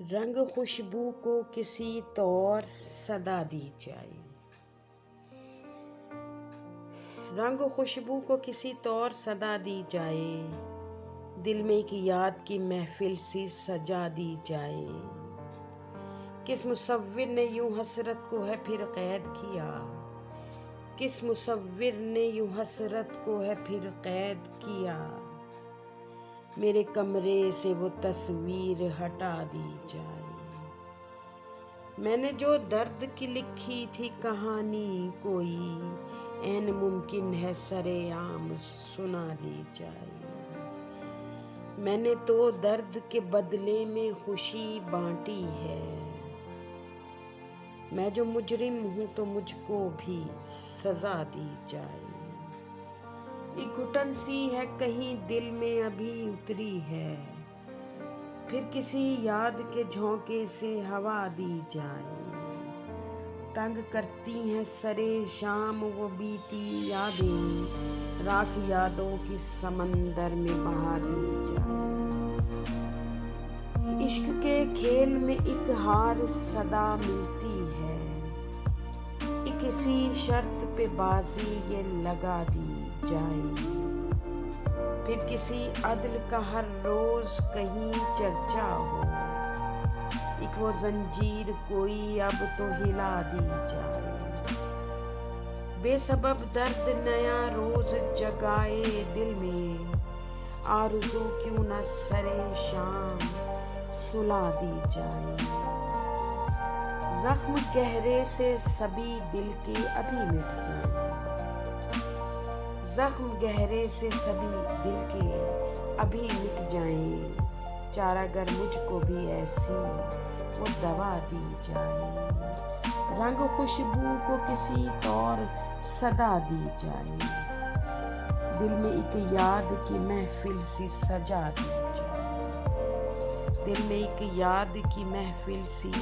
रंग खुशबू को किसी तौर सदा दी जाए। रंग खुशबू को किसी तौर सदा दी जाए, दिल में एक याद की महफिल सी सजा दी जाए। किस मुसव्विर ने यूं हसरत को है फिर कैद किया, किस मुसव्विर ने यूं हसरत को है फिर कैद किया। मेरे कमरे से वो तस्वीर हटा दी जाए। मैंने जो दर्द की लिखी थी कहानी कोई ऐन मुमकिन है सरेआम सुना दी जाए। मैंने तो दर्द के बदले में खुशी बांटी है। मैं जो मुजरिम हूँ तो मुझको भी सजा दी जाए। एक घुटन सी है कहीं दिल में अभी उतरी है, फिर किसी याद के झोंके से हवा दी जाए। तंग करती हैं सरे शाम वो बीती यादें, राख यादों की समंदर में बहा दी जाए। इश्क के खेल में एक हार सदा मिलती है, किसी शर्त पे बाजी ये लगा दी जाए। फिर किसी अदल का हर रोज कहीं चर्चा हो, एक वो जंजीर कोई अब तो हिला दी जाए। बेसबब दर्द नया रोज जगाए दिल में, आरज़ू क्यों न सरे शाम सुला दी जाए। जख्म गहरे से सभी दिल के अभी मिट जाए, जख्म गहरे से सभी दिल के अभी मिट जाएं। चारागर मुझको भी ऐसी वो दवा दी जाए। रंग खुशबू को किसी तौर सदा दी जाए, दिल में एक याद की महफिल सी सजा दी जाए। दिल में एक याद की महफिल सी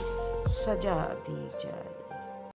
सजा दी जाए।